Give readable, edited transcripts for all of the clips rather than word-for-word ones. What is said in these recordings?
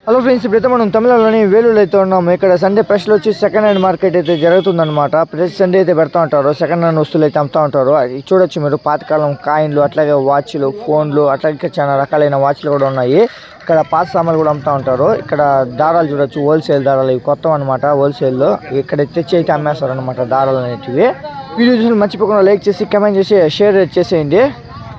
Hello friends, ఇప్పుడైతే మనం తమిళనాడులోని వేలూరులో అయితే ఉన్నాము. ఇక్కడ సండే స్పెషల్ వచ్చి సెకండ్ హ్యాండ్ మార్కెట్ అయితే జరుగుతుందన్నమాట. ప్రతి సండే అయితే పెడతా ఉంటారు. సెకండ్ హ్యాండ్ వస్తువులు అయితే అమ్ముతూ ఉంటారు. చూడొచ్చు మీరు, పాతకాలం కాయిన్లు, అట్లాగే వాచ్లు, ఫోన్లు, అట్లాగే చాలా రకాలైన వాచ్లు కూడా ఉన్నాయి. ఇక్కడ పాత సామాన్లు కూడా అమ్ముతూ ఉంటారు. ఇక్కడ దారాలు చూడొచ్చు, హోల్సేల్ దారాలు, ఇవి కొత్త అనమాట. హోల్సేల్లో ఇక్కడ తెచ్చి అయితే అమ్మేస్తారు అనమాట దారాలు అనేటివి. వీడియో చూసి మర్చిపోకుండా లైక్ చేసి, కమెంట్ చేసి, షేర్ చేసేయండి.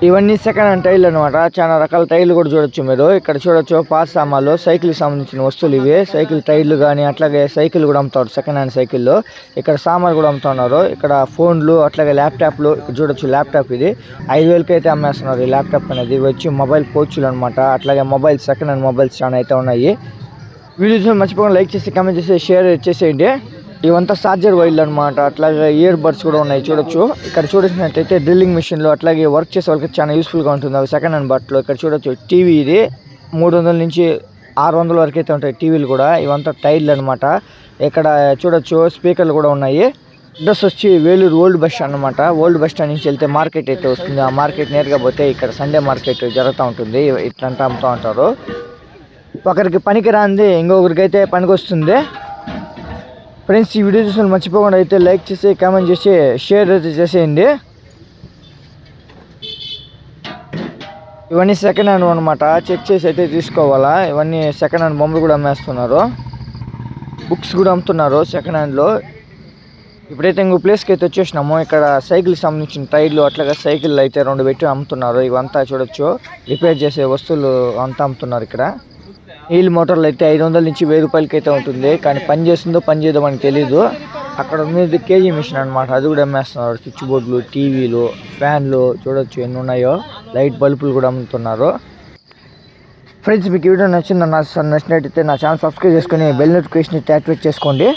ఇవన్నీ సెకండ్ హ్యాండ్ టైర్లు అనమాట. చాలా రకాల టైర్లు కూడా చూడొచ్చు మీరు. ఇక్కడ చూడొచ్చు పాత సామాన్లు, సైకిల్ సంబంధించిన వస్తువులు ఇవి. సైకిల్ టైర్లు కానీ, అట్లాగే సైకిల్ కూడా అమ్ముతారు. సెకండ్ హ్యాండ్ సైకిల్లో ఇక్కడ సామాన్లు కూడా అమ్ముతున్నారు. ఇక్కడ ఫోన్లు, అట్లాగే ల్యాప్టాప్లు. ఇక్కడ చూడొచ్చు ల్యాప్టాప్, ఇది 5,000కి అయితే అమ్మేస్తున్నారు. ఈ ల్యాప్టాప్ అనేది వచ్చి మొబైల్ పోర్చులు అనమాట. అట్లాగే మొబైల్స్, సెకండ్ హ్యాండ్ మొబైల్స్ చాలా అయితే ఉన్నాయి. వీడియోస్ మర్చిపోకుండా లైక్ చేసి, కమెంట్ చేసి, షేర్ చేసేయండి. ఇవంతా చార్జర్ వైర్లు అనమాట. అట్లాగే ఇయర్ బడ్స్ కూడా ఉన్నాయి చూడొచ్చు. ఇక్కడ చూసినట్టయితే డ్రిల్లింగ్ మిషన్లు, అట్లాగే వర్క్ చేసే వాళ్ళకి చాలా యూస్ఫుల్గా ఉంటుంది అవి సెకండ్ హ్యాండ్ బట్టలు. ఇక్కడ చూడొచ్చు టీవీ, ఇది 300 నుంచి 600 వరకు అయితే ఉంటాయి టీవీలు కూడా. ఇవంతా టైర్లు అనమాట. ఇక్కడ చూడొచ్చు స్పీకర్లు కూడా ఉన్నాయి. అడ్రస్ వచ్చి వేలూరు ఓల్డ్ బస్ స్టాండ్ అనమాట. ఓల్డ్ బస్ స్టాండ్ నుంచి వెళ్తే మార్కెట్ అయితే వస్తుంది. ఆ మార్కెట్ నేరుగా పోతే ఇక్కడ సండే మార్కెట్ జరుగుతూ ఉంటుంది. ఇట్లంతా అమ్ముతూ ఉంటారు. ఒకరికి పనికి రాంది ఇంకొకరికి అయితే పనికి వస్తుంది. ఫ్రెండ్స్, ఈ వీడియో చూసిన మర్చిపోకుండా అయితే లైక్ చేసి, కామెంట్ చేసి, షేర్ అయితే చేసేయండి. ఇవన్నీ సెకండ్ హ్యాండ్ అనమాట. చెక్ చేసి అయితే తీసుకోవాలా. ఇవన్నీ సెకండ్ హ్యాండ్ బొమ్మలు కూడా అమ్మేస్తున్నారు. బుక్స్ కూడా అమ్ముతున్నారు సెకండ్ హ్యాండ్లో. ఇప్పుడైతే ఇంకో ప్లేస్కి అయితే వచ్చేసినాము. ఇక్కడ సైకిల్కి సంబంధించిన టైర్లు, అట్లాగే సైకిల్ అయితే 2 పెట్టి అమ్ముతున్నారు. ఇవంతా చూడొచ్చు రిపేర్ చేసే వస్తువులు అంతా అమ్ముతున్నారు. ఇక్కడ వీల్ మోటార్లు అయితే 500 నుంచి 1000 రూపాయలకి అయితే ఉంటుంది. కానీ పని చేస్తుందో పని చేయదో మనకి తెలీదు. అక్కడ ఉన్నది కేజీ మిషన్ అనమాట. అది కూడా అమ్మేస్తున్నారు. స్విచ్ బోర్డులు, టీవీలు, ఫ్యాన్లు చూడొచ్చు ఎన్ని ఉన్నాయో. లైట్ బల్బులు కూడా అమ్ముతున్నారు. ఫ్రెండ్స్, మీకు వీడియో నచ్చినట్టయితే నా ఛానల్ సబ్స్క్రైబ్ చేసుకొని బెల్ నోటిఫికేషన్ యాక్టివేట్ చేసుకోండి.